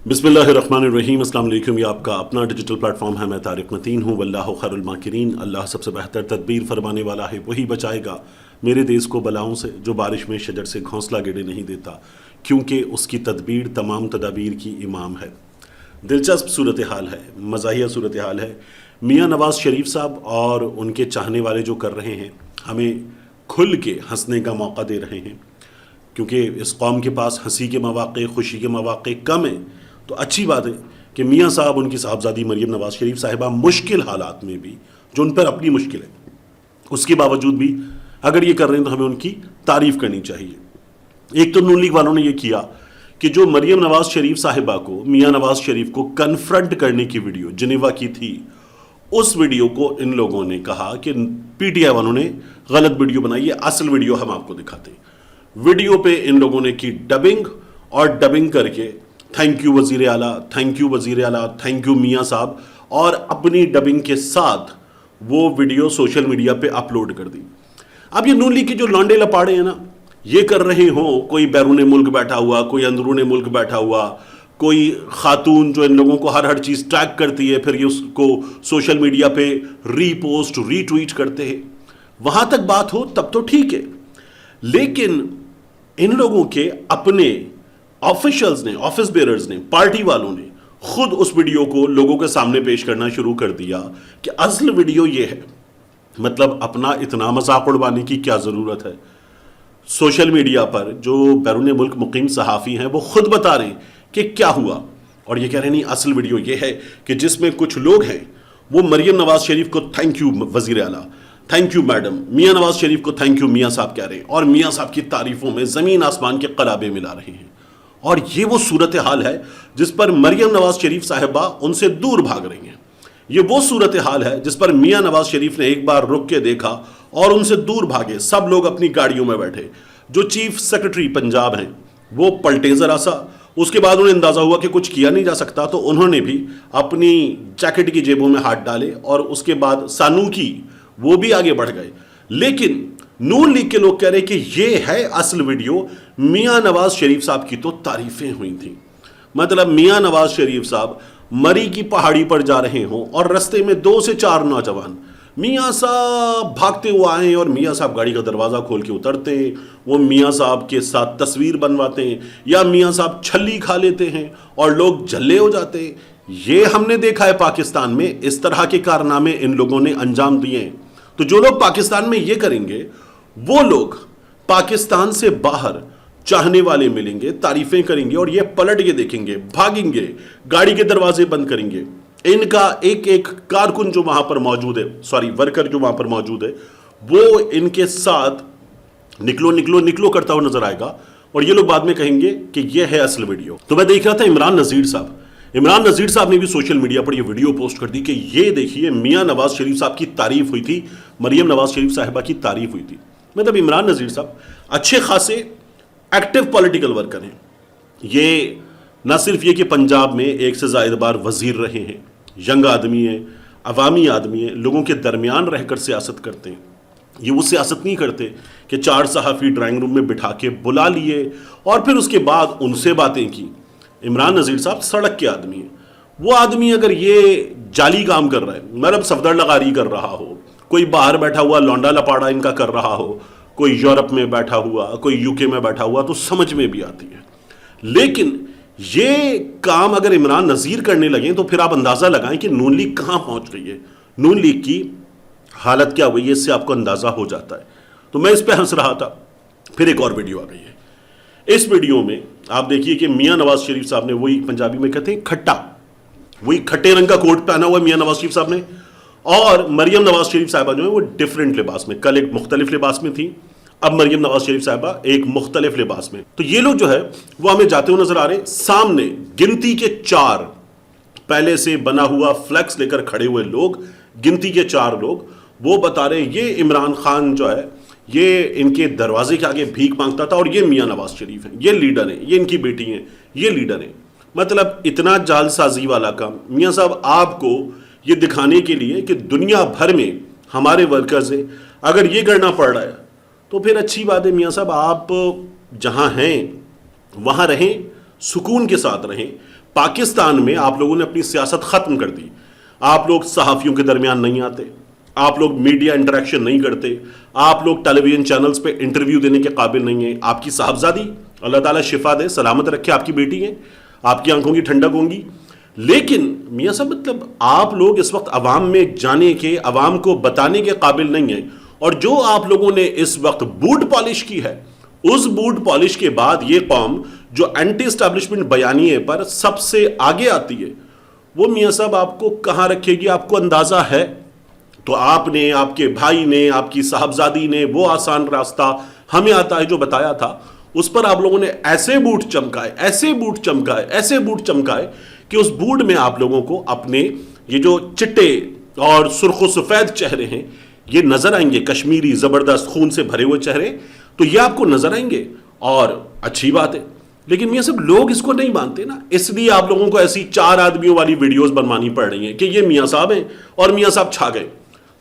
بسم اللہ الرحمن الرحیم. السلام علیکم. یہ آپ کا اپنا ڈیجیٹل پلیٹ فارم ہے. میں طارق متین ہوں. واللہ خیر الماکرین. اللہ سب سے بہتر تدبیر فرمانے والا ہے. وہی بچائے گا میرے دیس کو بلاؤں سے جو بارش میں شجر سے گھونسلہ گیڑے نہیں دیتا، کیونکہ اس کی تدبیر تمام تدابیر کی امام ہے. دلچسپ صورتحال ہے، مزاحیہ صورتحال ہے. میاں نواز شریف صاحب اور ان کے چاہنے والے جو کر رہے ہیں، ہمیں کھل کے ہنسنے کا موقع دے رہے ہیں، کیونکہ اس قوم کے پاس ہنسی کے مواقع، خوشی کے مواقع کم ہیں. تو اچھی بات ہے کہ میاں صاحب، ان کی صاحبزادی مریم نواز شریف صاحبہ، مشکل حالات میں بھی، جو ان پر اپنی مشکل ہے، اس کے باوجود بھی اگر یہ کر رہے ہیں تو ہمیں ان کی تعریف کرنی چاہیے. ایک تو نون لیگ والوں نے یہ کیا کہ جو مریم نواز شریف صاحبہ کو، میاں نواز شریف کو کنفرنٹ کرنے کی ویڈیو جنیوا کی تھی، اس ویڈیو کو ان لوگوں نے کہا کہ پی ٹی آئی والوں نے غلط ویڈیو بنائی ہے، اصل ویڈیو ہم آپ کو دکھاتے ہیں. ویڈیو پہ ان لوگوں نے کی ڈبنگ، اور ڈبنگ کر کے تھینک یو وزیر اعلیٰ، تھینک یو وزیر اعلیٰ، تھینک یو میاں صاحب، اور اپنی ڈبنگ کے ساتھ وہ ویڈیو سوشل میڈیا پہ اپلوڈ کر دی. اب یہ نون لیگ کے جو لانڈے لپاڑے ہیں نا، یہ کر رہے ہوں، کوئی بیرون ملک بیٹھا ہوا، کوئی اندرون ملک بیٹھا ہوا، کوئی خاتون جو ان لوگوں کو ہر چیز ٹیگ کرتی ہے، پھر یہ اس کو سوشل میڈیا پہ ری پوسٹ، ری ٹویٹ کرتے ہیں، وہاں تک بات ہو تب تو ٹھیک ہے. لیکن ان لوگوں کے اپنے آفیشلز نے، آفس بیئرز نے، پارٹی والوں نے خود اس ویڈیو کو لوگوں کے سامنے پیش کرنا شروع کر دیا کہ اصل ویڈیو یہ ہے. مطلب اپنا اتنا مذاق اڑوانے کی کیا ضرورت ہے؟ سوشل میڈیا پر جو بیرون ملک مقیم صحافی ہیں وہ خود بتا رہے ہیں کہ کیا ہوا، اور یہ کہہ رہے ہیں نہیں، اصل ویڈیو یہ ہے کہ جس میں کچھ لوگ ہیں وہ مریم نواز شریف کو تھینک یو وزیر اعلیٰ، thank you madam, Mian Nawaz Sharif کو تھینک یو میاں صاحب کہہ رہے ہیں، اور میاں صاحب کی تعریفوں میں زمین آسمان کے قلابے ملا رہے ہیں. اور یہ وہ صورتحال ہے جس پر مریم نواز شریف صاحبہ ان سے دور بھاگ رہی ہیں. یہ وہ صورتحال ہے جس پر میاں نواز شریف نے ایک بار رک کے دیکھا اور ان سے دور بھاگے. سب لوگ اپنی گاڑیوں میں بیٹھے. جو چیف سیکرٹری پنجاب ہیں وہ پلٹے ذرا سا، اس کے بعد انہیں اندازہ ہوا کہ کچھ کیا نہیں جا سکتا، تو انہوں نے بھی اپنی جیکٹ کی جیبوں میں ہاتھ ڈالے، اور اس کے بعد سانو کی وہ بھی آگے بڑھ گئے. لیکن نون لیگ کے لوگ کہہ رہے کہ یہ ہے اصل ویڈیو. میاں نواز شریف صاحب کی تو تعریفیں ہوئی تھیں. مطلب میاں نواز شریف صاحب مری کی پہاڑی پر جا رہے ہوں اور رستے میں 2 سے 4 نوجوان میاں صاحب بھاگتے ہوئے آئیں، اور میاں صاحب گاڑی کا دروازہ کھول کے اترتے ہیں، وہ میاں صاحب کے ساتھ تصویر بنواتے ہیں، یا میاں صاحب چھلی کھا لیتے ہیں اور لوگ جھلے ہو جاتے ہیں. یہ ہم نے دیکھا ہے پاکستان میں، اس طرح کے کارنامے ان لوگوں نے انجام دیے ہیں. تو جو لوگ پاکستان میں یہ کریں گے، وہ لوگ پاکستان سے باہر چاہنے والے ملیں گے، تعریفیں کریں گے، اور یہ پلٹ کے دیکھیں گے، بھاگیں گے، گاڑی کے دروازے بند کریں گے. ان کا ایک ایک کارکن جو وہاں پر موجود ہے، ورکر جو وہاں پر موجود ہے، وہ ان کے ساتھ نکلو نکلو نکلو کرتا ہوا نظر آئے گا، اور یہ لوگ بعد میں کہیں گے کہ یہ ہے اصل ویڈیو. تو میں دیکھ رہا تھا عمران نذیر صاحب نے بھی سوشل میڈیا پر یہ ویڈیو پوسٹ کر دی کہ یہ دیکھیے میاں نواز شریف صاحب کی تعریف ہوئی تھی، مریم نواز شریف صاحبہ کی تعریف ہوئی تھی. مطلب عمران نذیر صاحب اچھے خاصے ایکٹیو پولیٹیکل ورکر ہیں. یہ نہ صرف یہ کہ پنجاب میں 1 سے زائد بار وزیر رہے ہیں، ینگ آدمی ہیں، عوامی آدمی ہیں، لوگوں کے درمیان رہ کر سیاست کرتے ہیں. یہ وہ سیاست نہیں کرتے کہ 4 صحافی ڈرائنگ روم میں بٹھا کے بلا لیے اور پھر اس کے بعد ان سے باتیں کی. عمران نذیر صاحب سڑک کے آدمی ہیں. وہ آدمی اگر یہ جعلی کام کر رہا ہے، مطلب صفدر لغاری کر رہا ہو، کوئی باہر بیٹھا ہوا لونڈا لپاڑا ان کا کر رہا ہو، کوئی یورپ میں بیٹھا ہوا، کوئی یو کے میں بیٹھا ہوا، تو سمجھ میں بھی آتی ہے. لیکن یہ کام اگر عمران نذیر کرنے لگیں تو پھر آپ اندازہ لگائیں کہ نون لیگ کہاں پہنچ گئی ہے، نون لیگ کی حالت کیا ہوئی ہے. اس سے آپ کو اندازہ ہو جاتا ہے. تو میں اس پہ ہنس رہا تھا. پھر ایک اور ویڈیو آ گئی ہے. اس ویڈیو میں آپ دیکھیے کہ میاں نواز شریف صاحب نے، وہی پنجابی میں کہتے ہیں کھٹا، وہی کھٹے رنگ کا کوٹ پہنا ہوا ہے میاں نواز شریف صاحب نے، اور مریم نواز شریف صاحبہ جو ہے وہ ڈیفرنٹ لباس میں، کل ایک مختلف لباس میں تھی، اب مریم نواز شریف صاحبہ ایک مختلف لباس میں. تو یہ لوگ جو ہے وہ ہمیں جاتے ہوئے نظر آ رہے ہیں. سامنے گنتی کے 4 پہلے سے بنا ہوا فلیکس لے کر کھڑے ہوئے لوگ، گنتی کے 4 لوگ، وہ بتا رہے ہیں یہ عمران خان جو ہے یہ ان کے دروازے کے آگے بھیک مانگتا تھا، اور یہ میاں نواز شریف ہیں، یہ لیڈر ہیں، یہ ان کی بیٹی ہیں، یہ لیڈر ہیں. مطلب اتنا جال سازی والا کام. میاں صاحب آپ کو یہ دکھانے کے لیے کہ دنیا بھر میں ہمارے ورکرز ہیں، اگر یہ کرنا پڑ رہا ہے تو پھر اچھی بات ہے. میاں صاحب آپ جہاں ہیں وہاں رہیں، سکون کے ساتھ رہیں. پاکستان میں آپ لوگوں نے اپنی سیاست ختم کر دی. آپ لوگ صحافیوں کے درمیان نہیں آتے, آپ لوگ میڈیا انٹریکشن نہیں کرتے, آپ لوگ ٹیلی ویژن چینلز پہ انٹرویو دینے کے قابل نہیں ہیں. آپ کی صاحبزادی اللہ تعالیٰ شفا دے, سلامت رکھے, آپ کی بیٹی ہیں, آپ کی آنکھوں کی ٹھنڈک ہوں گی. لیکن میاں صاحب مطلب آپ لوگ اس وقت عوام میں جانے کے, عوام کو بتانے کے قابل نہیں ہیں. اور جو آپ لوگوں نے اس وقت بوٹ پالش کی ہے, اس بوٹ پالش کے بعد یہ قوم جو اینٹی اسٹیبلشمنٹ بیانیے پر سب سے آگے آتی ہے, وہ میاں صاحب آپ کو کہاں رکھے گی آپ کو اندازہ ہے. تو آپ نے, آپ کے بھائی نے, آپ کی صاحبزادی نے وہ آسان راستہ ہمیں آتا ہے جو بتایا تھا, اس پر آپ لوگوں نے ایسے بوٹ چمکائے, ایسے بوٹ چمکائے, ایسے بوٹ چمکائے کہ اس بوٹ میں آپ لوگوں کو اپنے یہ جو چٹے اور سرخ و سفید چہرے ہیں یہ نظر آئیں گے, کشمیری زبردست خون سے بھرے ہوئے چہرے, تو یہ آپ کو نظر آئیں گے اور اچھی بات ہے. لیکن میاں صاحب لوگ اس کو نہیں مانتے نا, اس لیے آپ لوگوں کو ایسی 4 آدمیوں والی ویڈیوز بنوانی پڑ رہی ہیں کہ یہ میاں صاحب ہیں اور میاں صاحب چھا گئے.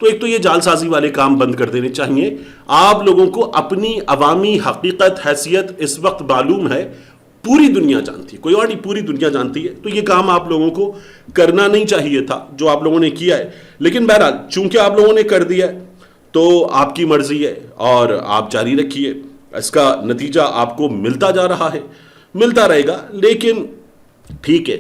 تو ایک تو یہ جال سازی والے کام بند کر دینے چاہیے. آپ لوگوں کو اپنی عوامی حقیقت حیثیت اس وقت معلوم ہے, پوری دنیا جانتی ہے, کوئی اور نہیں, پوری دنیا جانتی ہے. تو یہ کام آپ لوگوں کو کرنا نہیں چاہیے تھا جو آپ لوگوں نے کیا ہے. لیکن بہرحال چونکہ آپ لوگوں نے کر دیا ہے تو آپ کی مرضی ہے اور آپ جاری رکھیے, اس کا نتیجہ آپ کو ملتا جا رہا ہے, ملتا رہے گا. لیکن ٹھیک ہے,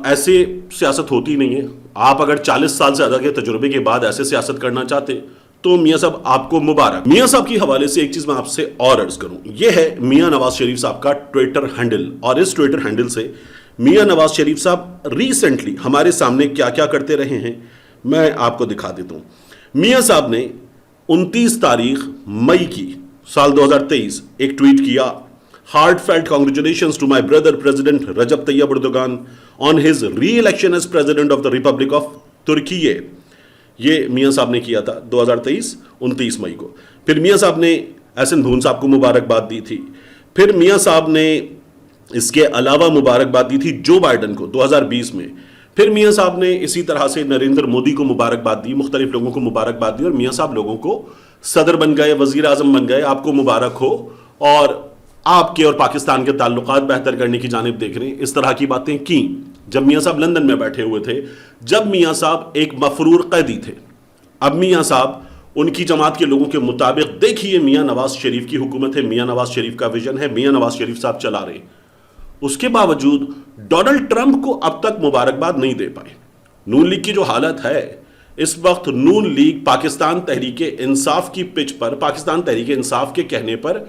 ایسے سیاست ہوتی نہیں ہے. آپ اگر 40 سال سے زیادہ کے تجربے کے بعد ایسے سیاست کرنا چاہتے تو میاں صاحب آپ کو مبارک. میاں صاحب کی حوالے سے ایک چیز میں آپ سے اور عرض کروں, یہ ہے میاں نواز شریف صاحب کا ٹویٹر ہینڈل, اور اس ٹویٹر ہینڈل سے میاں نواز شریف صاحب ریسنٹلی ہمارے سامنے کیا کیا کرتے رہے ہیں میں آپ کو دکھا دیتا ہوں. میاں صاحب نے 29 تاریخ مئی کی سال 2023 ایک ٹویٹ کیا, heartfelt congratulations to my brother President Recep Tayyip Erdogan on his re-election as President of the Republic of Turkey. یہ میاں صاحب نے کیا تھا 2023 29 مئی کو. پھر میاں صاحب نے احسن بھون صاحب کو مبارکباد دی تھی. پھر میاں صاحب نے اس کے علاوہ مبارکباد دی تھی جو بائیڈن کو 2020 میں. پھر میاں صاحب نے اسی طرح سے نریندر مودی کو مبارکباد دی, مختلف لوگوں کو مبارکباد دی, اور میاں صاحب لوگوں کو صدر بن گئے, وزیر اعظم بن گئے. آپ کو مبارک ہو, اور آپ کے اور پاکستان کے تعلقات بہتر کرنے کی جانب دیکھ رہے ہیں. اس طرح کی باتیں کی جب میاں صاحب لندن میں بیٹھے ہوئے تھے, جب میاں صاحب ایک مفرور قیدی تھے. اب میاں صاحب ان کی جماعت کے لوگوں کے مطابق, دیکھیے میاں نواز شریف کی حکومت ہے, میاں نواز شریف کا ویژن ہے, میاں نواز شریف صاحب چلا رہے ہیں. اس کے باوجود ڈونلڈ ٹرمپ کو اب تک مبارکباد نہیں دے پائے. نون لیگ کی جو حالت ہے اس وقت, نون لیگ پاکستان تحریک انصاف کی پچ پر, پاکستان تحریک انصاف کے کہنے پر,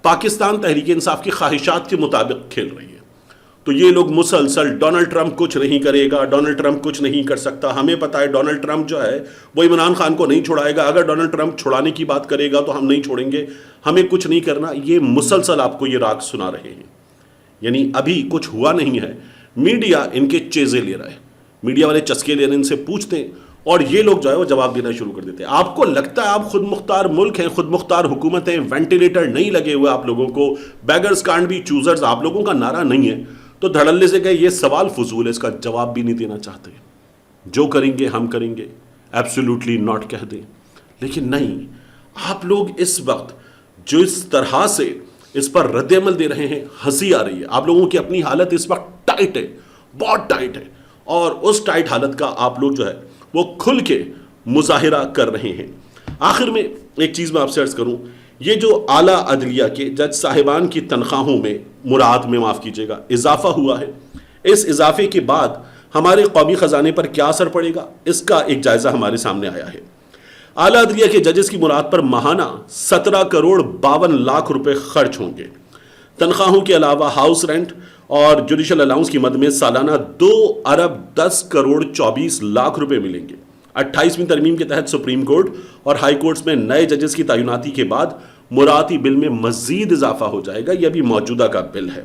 پاکستان تحریک انصاف کی خواہشات کے مطابق کھیل رہی ہے. تو یہ لوگ مسلسل ڈونلڈ ٹرمپ کچھ نہیں کرے گا, ڈونلڈ ٹرمپ کچھ نہیں کر سکتا. ہمیں پتہ ہے ڈونلڈ ٹرمپ جو ہے وہ عمران خان کو نہیں چھڑائے گا, اگر ڈونلڈ ٹرمپ چھڑانے کی بات کرے گا تو ہم نہیں چھوڑیں گے, ہمیں کچھ نہیں کرنا. یہ مسلسل آپ کو یہ راگ سنا رہے ہیں. یعنی ابھی کچھ ہوا نہیں ہے, میڈیا ان کے چیزے لے رہا ہے, میڈیا والے چسکے لے رہے ہیں, ان سے پوچھتے ہیں اور یہ لوگ جو ہے وہ جواب دینا شروع کر دیتے ہیں. آپ کو لگتا ہے آپ خود مختار ملک ہیں, خود مختار حکومت ہیں, وینٹیلیٹر نہیں لگے ہوئے آپ لوگوں کو, بیگرز کانٹ بی چوزرز آپ لوگوں کا نعرہ نہیں ہے, تو دھڑلے سے کہ یہ سوال فضول ہے, اس کا جواب بھی نہیں دینا چاہتے. جو کریں گے ہم کریں گے, ایبسولوٹلی ناٹ کہہ دیں. لیکن نہیں, آپ لوگ اس وقت جو اس طرح سے اس پر رد عمل دے رہے ہیں, ہنسی آ رہی ہے. آپ لوگوں کی اپنی حالت اس وقت ٹائٹ ہے, بہت ٹائٹ ہے, اور اس ٹائٹ حالت کا آپ لوگ جو ہے وہ کھل کے مظاہرہ کر رہے ہیں. آخر میں ایک چیز میں آپ سے عرض کروں, یہ جو اعلیٰ عدلیہ کے جج صاحبان کی تنخواہوں میں مراعات میں معاف کیجیے گا اضافہ ہوا ہے, اس اضافے کے بعد ہمارے قومی خزانے پر کیا اثر پڑے گا, اس کا ایک جائزہ ہمارے سامنے آیا ہے. اعلیٰ عدلیہ کے ججز کی مراعات پر ماہانہ 17 کروڑ 52 لاکھ روپے خرچ ہوں گے. تنخواہوں کے علاوہ ہاؤس رینٹ اور جوڈیشل الاؤنس کی مد میں سالانہ 2 ارب 10 کروڑ 24 لاکھ روپے ملیں گے. 28ویں ترمیم کے تحت سپریم کورٹ اور ہائی کورٹس میں نئے ججز کی تعیناتی کے بعد مراعاتی بل میں مزید اضافہ ہو جائے گا. یہ بھی موجودہ کا بل ہے.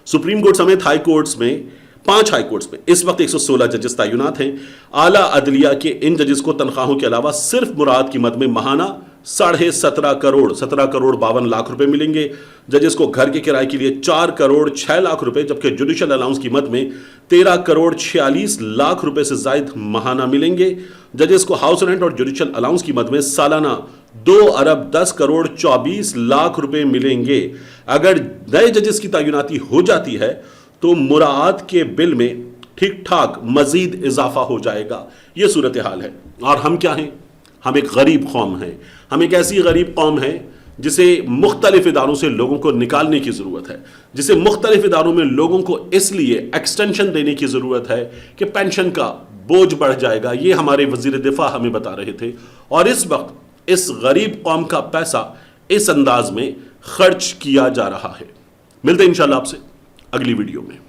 سپریم کورٹ سمیت ہائی کورٹس میں 5 ہائی کورٹس میں اس وقت 116 ججز تعینات ہیں. اعلیٰ عدلیہ کے ان ججز کو تنخواہوں کے علاوہ صرف مراعات کی مد میں ماہانہ 17.5 کروڑ 52 لاکھ روپے ملیں گے. ججز کو گھر کے کرائے کے لیے 4 کروڑ 6 لاکھ روپے, جبکہ جوڈیشل الاؤنس کی مد میں 13 کروڑ 46 لاکھ روپے سے زائد ماہانہ ملیں گے. ججز کو ہاؤس رینٹ اور جوڈیشل الاؤنس کی مد میں سالانہ 2,10,24,00,000 روپے ملیں گے۔ اگر نئے ججز کی تعیناتی ہو جاتی ہے تو مراعات کے بل میں ٹھیک ٹھاک مزید اضافہ ہو جائے گا۔ یہ صورتحال ہے۔ اور ہم کیا ہیں؟ ہم ایک غریب قوم ہیں، ہم ایک ایسی غریب قوم ہیں جسے مختلف اداروں سے لوگوں کو نکالنے کی ضرورت ہے، جسے مختلف اداروں میں لوگوں کو اس لیے ایکسٹینشن دینے کی ضرورت ہے کہ پینشن کا بوجھ بڑھ جائے گا۔ یہ ہمارے وزیر دفاع ہمیں بتا رہے تھے، اور اس وقت اس غریب قوم کا پیسہ اس انداز میں خرچ کیا جا رہا ہے۔ ملتے ہیں انشاءاللہ آپ سے اگلی ویڈیو میں۔